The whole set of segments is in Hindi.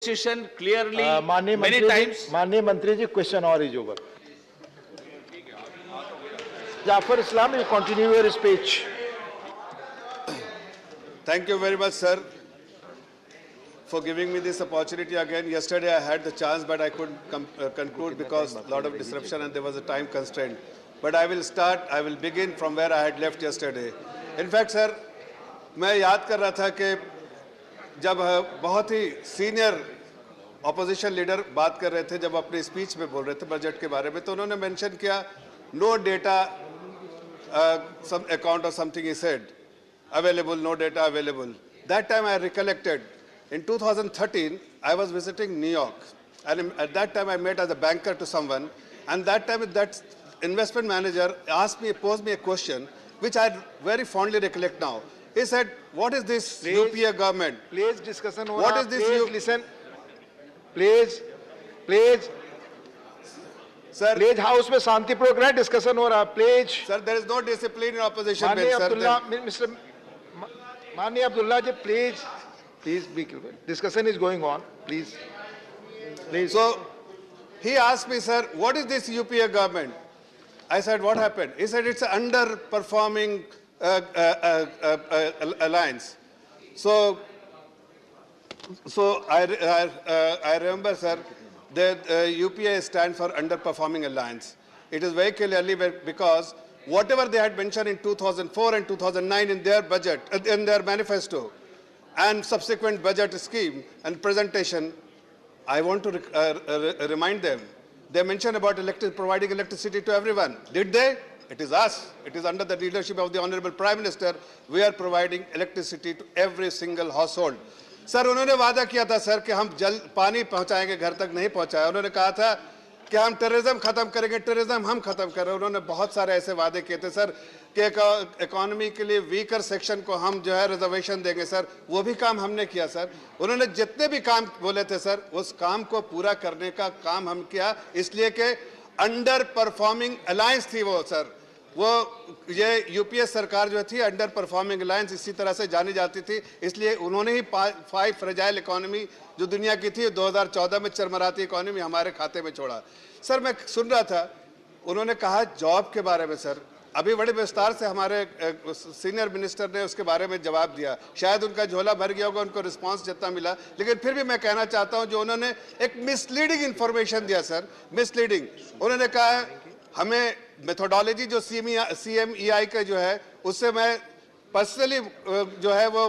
Position clearly माननीय many times. माननीय मंत्री जी, क्वेश्चन और is over. Jafar Islam, you continue your speech. Thank you very much, sir, for giving me this opportunity again. Yesterday I had the chance, but I couldn't conclude because a lot of disruption and there was a time constraint. But I will begin from where I had left yesterday. In fact, sir, मैं याद कर रहा था कि जब बहुत ही सीनियर ऑपोजिशन लीडर बात कर रहे थे, जब अपनी स्पीच में बोल रहे थे बजट के बारे में, तो उन्होंने मेंशन किया no data some account or something he said available, no data available. That time I recollected in 2013 I was visiting New York, and at that time I met as a banker to someone, and that time that investment manager posed me a question which I very fondly recollect now. He said, what is this UPA government? Please discussion. What is this? Please listen. Please. Sir, please house में शांतिपूर्वक रहे, डिस्कशन हो रहा है. Please. Sir, there is no discipline in opposition. माननीय Abdullah ji, please be clear. Discussion is going on. Please. So he asked me, sir, what is this UPA government? I said, what happened? He said, it's an underperforming alliance. So I remember, sir, that UPA stands for underperforming alliance. It is very clearly because whatever they had mentioned in 2004 and 2009 in their budget, in their manifesto, and subsequent budget scheme and presentation, I want to remind them. They mentioned about providing electricity to everyone. Did they? It is us. It is under the leadership of the Honorable Prime Minister. We are providing electricity to every single household. Sir, उन्होंने वादा किया था सर कि हम जल पानी पहुंचाएंगे, घर तक नहीं पहुंचाया. उन्होंने कहा था कि हम टेररिज्म खत्म करेंगे, टेररिज्म हम खत्म कर रहे हैं. उन्होंने बहुत सारे ऐसे वादे किए थे सर कि इकोनॉमी के लिए वीकर सेक्शन को हम जो है रिजर्वेशन देंगे. सर, वो भी काम हमने किया. सर, उन्होंने जितने भी काम बोले थे सर, उस काम को पूरा करने का काम हम किया. इसलिए कि अंडर परफॉर्मिंग अलायंस थी वो. सर, वो ये यूपीए सरकार जो थी अंडर परफॉर्मिंग अलायंस इसी तरह से जानी जाती थी. इसलिए उन्होंने ही 5 फ्रेजाइल इकोनॉमी जो दुनिया की थी 2014 में चरमराती इकोनॉमी हमारे खाते में छोड़ा. सर, मैं सुन रहा था, उन्होंने कहा जॉब के बारे में. सर, अभी बड़े विस्तार से हमारे सीनियर मिनिस्टर ने उसके बारे में जवाब दिया. शायद उनका झोला भर गया होगा, उनको रिस्पांस जितना मिला, लेकिन फिर भी मैं कहना चाहता हूं जो उन्होंने एक मिसलीडिंग इंफॉर्मेशन दिया. Sir, misleading. उन्होंने कहा हमें मेथोडोलॉजी जो CMEI का जो है उससे मैं पर्सनली जो है वो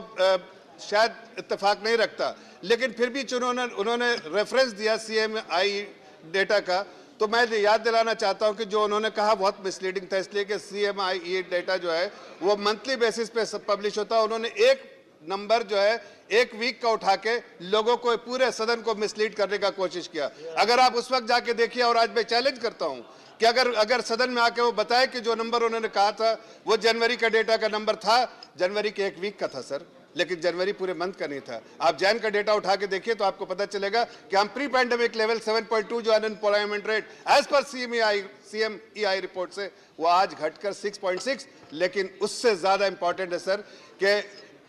शायद इत्तेफाक नहीं रखता, लेकिन फिर भी उन्होंने रेफरेंस दिया CMEI डेटा का, तो मैं याद दिलाना चाहता हूं कि जो उन्होंने कहा बहुत मिसलीडिंग था. इसलिए कि CMEI डेटा जो है वो मंथली बेसिस पे पब्लिश होता है. उन्होंने एक नंबर जो है एक वीक का उठा के लोगों को, पूरे सदन को मिसलीड करने का कोशिश किया. अगर आप उस वक्त जाके देखिए, और आज मैं चैलेंज करता हूं कि अगर सदन में आके वो बताए कि जो नंबर उन्होंने कहा था वो जनवरी का डेटा का नंबर था, जनवरी के एक वीक का था सर, लेकिन जनवरी पूरे मंथ का नहीं था. आप जैन का डेटा उठा के देखिए तो आपको पता चलेगा कि हम प्री पैंडेमिक लेवल 7.2 जो अनएम्प्लॉयमेंट रेट एज पर CMEI रिपोर्ट से वो आज घटकर 6.6. लेकिन उससे ज्यादा इंपॉर्टेंट है सर कि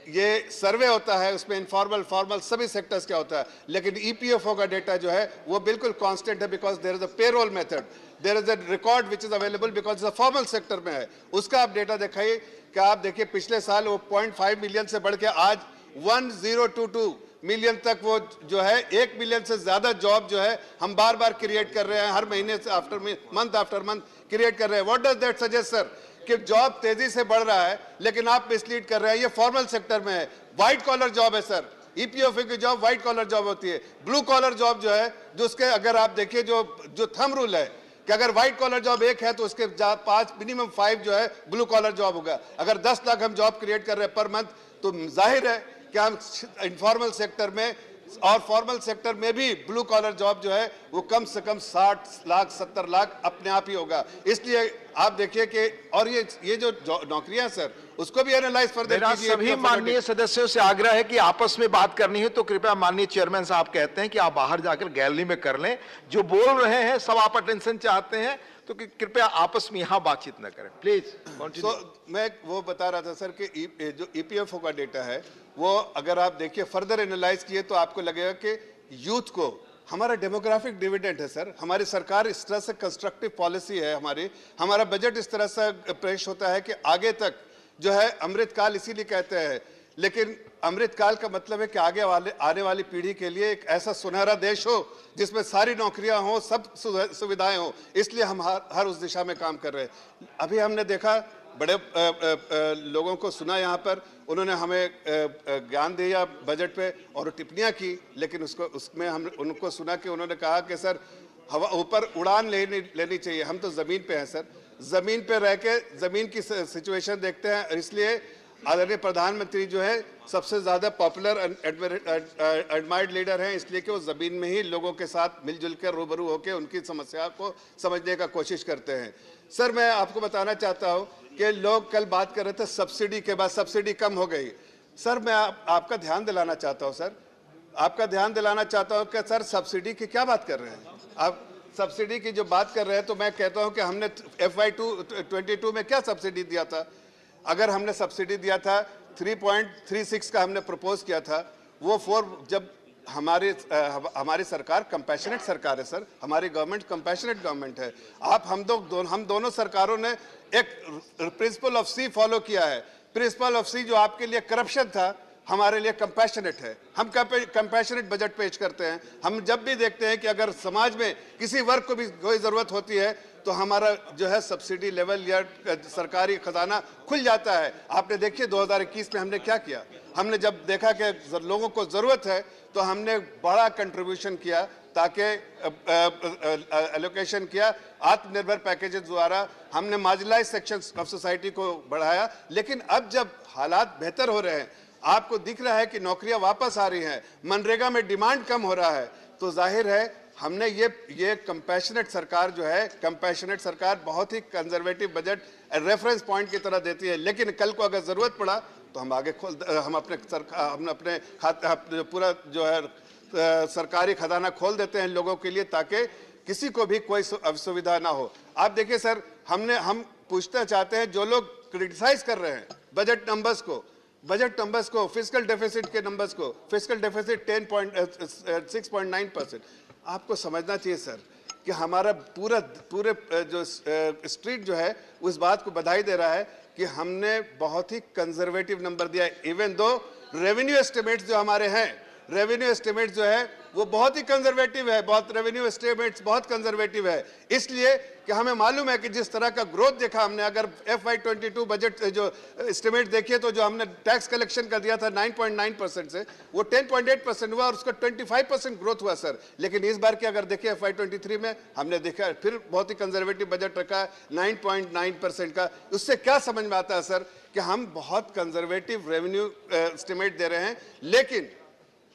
ये सर्वे होता है, उसमें इनफॉर्मल फॉर्मल सभी सेक्टर्स क्या होता है, लेकिन EPFO का डेटा जो है वो बिल्कुल कांस्टेंट है. Because there is a payroll method, there is a record which is available because formal sector में है. उसका आप डेटा दिखाइए कि आप देखिए पिछले साल वो 0.5 मिलियन से बढ़ के आज 1022 मिलियन तक वो जो है 1 मिलियन से ज्यादा जॉब जो है हम बार बार क्रिएट कर रहे हैं, हर महीने से आफ्टर मंथ क्रिएट कर रहे हैं. What does that suggest sir? कि जॉब तेजी से बढ़ रहा है, लेकिन आप मिसलीड कर रहे हैं. ये फॉर्मल सेक्टर में है, व्हाइट कॉलर जॉब है सर. EPFO की जॉब व्हाइट कॉलर जॉब होती है. ब्लू कॉलर जॉब जो है, जो उसके अगर आप देखिए जो थंब रूल है कि अगर व्हाइट कॉलर जॉब 1 है तो उसके 5 मिनिमम 5 जो है ब्लू कॉलर जॉब होगा. अगर 10 लाख हम जॉब क्रिएट कर रहे हैं पर मंथ, तो जाहिर है कि हम इनफॉर्मल सेक्टर में और फॉर्मल सेक्टर में भी ब्लू कॉलर जॉब जो है वो कम से कम 60 लाख 70 लाख अपने आप ही होगा. इसलिए आप देखिए कि और ये जो नौकरियां सर उसको भी एनालाइज फर्दर कीजिए. सभी माननीय सदस्यों से आग्रह है कि आपस में बात करनी है तो कृपया माननीय चेयरमैन साहब कहते हैं कि आप बाहर जाकर गैलरी में कर लें. जो बोल रहे हैं सब आप अटेंशन चाहते हैं तो कृपया आपस में यहाँ बातचीत न करें. प्लीज. मैं वो बता रहा था सर कि जो EPFO का डेटा है वो अगर आप देखिए फर्दर एनालाइज किए तो आपको लगेगा कि यूथ को, हमारा डेमोग्राफिक डिविडेंड है सर, हमारी सरकार इस तरह से कंस्ट्रक्टिव पॉलिसी है, हमारा बजट इस तरह से पेश होता है कि आगे तक जो है अमृतकाल इसीलिए कहते हैं, लेकिन अमृतकाल का मतलब है कि आने वाली पीढ़ी के लिए एक ऐसा सुनहरा देश हो जिसमें सारी नौकरियां हो, सब सुविधाएं हो, इसलिए हम हर उस दिशा में काम कर रहे हैं। अभी हमने देखा बड़े लोगों को सुना यहाँ पर, उन्होंने हमें ज्ञान दिया बजट पे और टिप्पणियाँ की, लेकिन उसमें हम उनको सुना कि उन्होंने कहा कि सर हवा ऊपर उड़ान लेनी चाहिए, हम तो ज़मीन पे हैं सर, ज़मीन पे रह के ज़मीन की सिचुएशन देखते हैं, इसलिए आदरणीय प्रधानमंत्री जो है सबसे ज़्यादा पॉपुलर एडमायर्ड लीडर हैं, इसलिए कि वो ज़मीन में ही लोगों के साथ मिलजुल कर रूबरू होकर उनकी समस्या को समझने का कोशिश करते हैं। सर मैं आपको बताना चाहता हूँ कि लोग कल बात कर रहे थे सब्सिडी के बाद, सब्सिडी कम हो गई। सर मैं आपका ध्यान दिलाना चाहता हूँ सर, आपका ध्यान दिलाना चाहता हूँ कि सर सब्सिडी की क्या बात कर रहे हैं आप? सब्सिडी की जो बात कर रहे हैं तो मैं कहता हूँ कि हमने FY 22 में क्या सब्सिडी दिया था? अगर हमने सब्सिडी दिया था 3.36 का हमने प्रपोज किया था, वो 4 जब हमारी सरकार कंपैशनेट सरकार है सर, हमारी गवर्नमेंट कंपैशनेट गवर्नमेंट है। हम दोनों सरकारों ने एक प्रिंसिपल ऑफ सी फॉलो किया है। प्रिंसिपल ऑफ सी जो आपके लिए करप्शन था, हमारे लिए कंपैशनेट है। हम कंपैशनेट बजट पेश करते हैं। हम जब भी देखते हैं कि अगर समाज में किसी वर्ग को भी कोई ज़रूरत होती है तो हमारा जो है सब्सिडी लेवल या सरकारी खजाना खुल जाता है। आपने देखिए 2021 में हमने क्या किया, हमने जब देखा कि लोगों को ज़रूरत है तो हमने बड़ा कंट्रीब्यूशन किया, ताकि एलोकेशन किया, आत्मनिर्भर पैकेजेस द्वारा हमने मार्जिनलाइज सेक्शंस ऑफ सोसाइटी को बढ़ाया। लेकिन अब जब हालात बेहतर हो रहे हैं, आपको दिख रहा है कि नौकरियां वापस आ रही हैं, मनरेगा में डिमांड कम हो रहा है, तो जाहिर है हमने ये कंपैशनेट सरकार जो है, कंपैशनेट सरकार बहुत ही कंजर्वेटिव बजट रेफरेंस पॉइंट की तरह देती है। लेकिन कल को अगर ज़रूरत पड़ा तो हम आगे हम अपने पूरा जो है सरकारी खजाना खोल देते हैं लोगों के लिए, ताकि किसी को भी कोई असुविधा ना हो। आप देखिए सर, हम पूछना चाहते हैं, जो लोग क्रिटिसाइज कर रहे हैं बजट नंबर्स को, फिस्कल डेफिसिट के नंबर्स को, फिस्कल डेफिसिट 6.9%, आपको समझना चाहिए सर कि हमारा पूरे जो स्ट्रीट जो है उस बात को बधाई दे रहा है कि हमने बहुत ही कंजर्वेटिव नंबर दिया है। इवन दो रेवेन्यू एस्टिमेट्स जो हमारे हैं, रेवेन्यू एस्टिमेट्स जो है वो बहुत ही कंजर्वेटिव है, रेवेन्यू एस्टिमेट्स बहुत कंजर्वेटिव है, इसलिए कि हमें मालूम है कि जिस तरह का ग्रोथ देखा हमने, अगर FY 22 बजट जो एस्टिमेट देखिए तो जो हमने टैक्स कलेक्शन का दिया था 9.9% से वो 10.8% हुआ और उसका 25% ग्रोथ हुआ सर। लेकिन इस बार के अगर देखिए FY 23 में हमने देखा फिर बहुत ही कंजर्वेटिव बजट रखा 9.9% का। उससे क्या समझ में आता है सर कि हम बहुत कंजर्वेटिव रेवेन्यू एस्टिमेट दे रहे हैं, लेकिन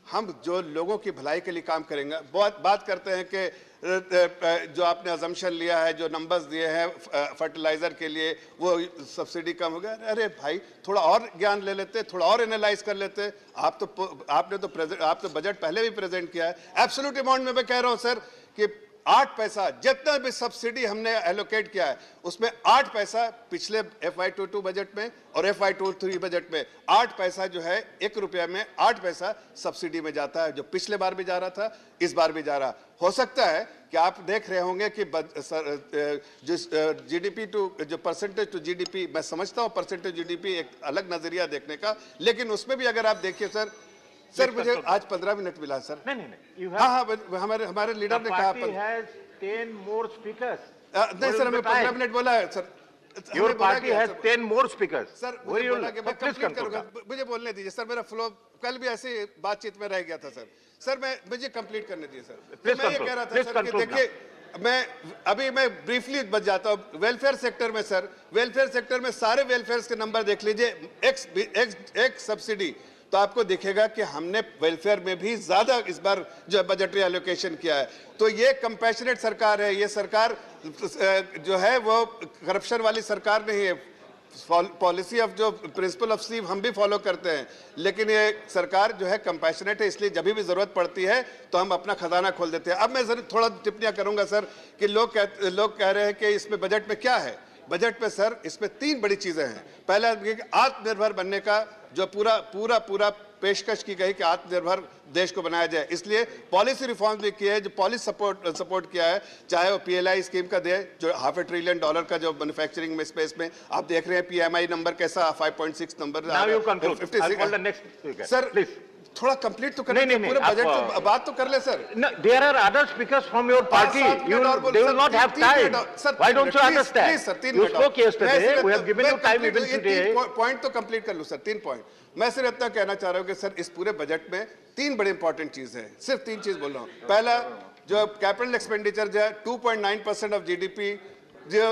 हम जो लोगों की भलाई के लिए काम करेंगे। बहुत बात करते हैं कि जो आपने अजम्पशन लिया है, जो नंबर्स दिए हैं फर्टिलाइजर के लिए, वो सब्सिडी कम हो गया। अरे भाई, थोड़ा और ज्ञान ले लेते, थोड़ा और एनालाइज कर लेते। आप तो बजट पहले भी प्रेजेंट किया है। एब्सोल्यूट अमाउंट में मैं कह रहा हूं सर कि 8 पैसा जितना भी सब्सिडी हमने एलोकेट किया है उसमें 8 पैसा पिछले FY 22 बजट में और FY 23 बजट में 8 पैसा जो है, 1 रुपया में 8 पैसा सब्सिडी में जाता है, जो पिछले बार भी जा रहा था, इस बार भी जा रहा। हो सकता है कि आप देख रहे होंगे कि जिस GDP टू जो परसेंटेज टू GDP, मैं समझता हूँ परसेंटेज GDP एक अलग नजरिया देखने का, लेकिन उसमें भी अगर आप देखिए सर मुझे आज 15 मिनट मिला सर। नहीं, हाँ, हमारे लीडर ने कहा 10 more speakers. नहीं सर, हमें 15 मिनट बोला है sir. Your party has 10 more speakers. Sir मुझे बोला कि मैं कंप्लीट करूंगा, मुझे बोलने दीजिए सर। मेरा फ्लो कल भी ऐसे बातचीत में रह गया था सर। मुझे कंप्लीट करने दीजिए सर। मैं ये कह रहा था सर कि देखिए, मैं ब्रीफली बच जाता हूँ। वेलफेयर सेक्टर में सर, वेलफेयर सेक्टर में सारे वेलफेयर के नंबर देख लीजिए, एक सब्सिडी, तो आपको दिखेगा कि हमने वेलफेयर में भी ज्यादा इस बार जो बजटरी एलोकेशन किया है। तो ये कंपैशनेट सरकार है, ये सरकार जो है वो करप्शन वाली सरकार नहीं है। पॉलिसी ऑफ जो प्रिंसिपल ऑफ सी हम भी फॉलो करते हैं, लेकिन ये सरकार जो है कंपैशनेट है, इसलिए जब भी जरूरत पड़ती है तो हम अपना खजाना खोल देते हैं। अब मैं जरूर थोड़ा टिप्पणियां करूंगा सर कि लोग कह रहे हैं कि इसमें बजट में क्या है। बजट पे सर इसमें 3 बड़ी चीजें हैं। पहला आत्मनिर्भर बनने का जो पूरा पूरा पूरा पेशकश की गई कि आत्मनिर्भर देश को बनाया जाए, इसलिए पॉलिसी रिफॉर्म्स भी किए हैं, जो पॉलिसी सपोर्ट किया है, चाहे वो PLI स्कीम का दे, जो $500 बिलियन का जो मैन्युफैक्चरिंग में स्पेस में आप देख रहे हैं, PMI नंबर कैसा 5.6 number. Now you conclude. I'll call the next speaker. Sir Please. थोड़ा कंप्लीट तो करने नहीं, नहीं, पूरे आप, बजट तो बात तो कर ले sir. No, there are other speakers from your party. They will not have time. Why don't you understand? Please sir 3 You minute spoke yesterday. We have given you time even today. Point तो कंप्लीट कर लूं सर, 3 पॉइंट। मैं सिर्फ इतना कहना चाह रहा हूं कि सर इस पूरे बजट में 3 बड़े इंपॉर्टेंट चीज है, सिर्फ 3 चीज बोल रहा हूं। पहला, जो कैपिटल एक्सपेंडिचर जो है 2.9% ऑफ GDP, जो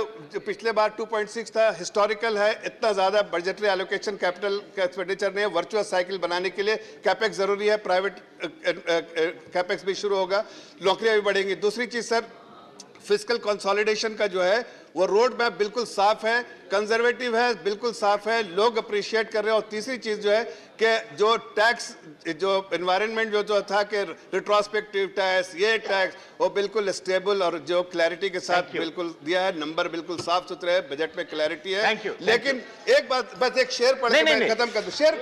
पिछले बार 2.6 था, हिस्टोरिकल है। इतना ज्यादा बजटरी एलोकेशन कैपिटल एक्सपेंडिचर ने वर्चुअस साइकिल बनाने के लिए कैपेक्स जरूरी है, प्राइवेट कैपेक्स भी शुरू होगा, नौकरियां भी बढ़ेंगी। दूसरी चीज सर, फिस्कल कंसोलिडेशन का जो है वो रोड मैप बिल्कुल साफ है, कंजर्वेटिव है, बिल्कुल साफ है, लोग अप्रिशिएट कर रहे हैं। और तीसरी चीज जो है कि जो टैक्स, जो एनवायरनमेंट जो था कि रिट्रोस्पेक्टिव टैक्स, ये टैक्स, वो बिल्कुल स्टेबल और जो क्लैरिटी के साथ बिल्कुल दिया है, नंबर बिल्कुल साफ सुथरे है, बजट में क्लैरिटी है। लेकिन एक बात, बस एक शेर पढ़ के मैं खत्म कर दूं, शेर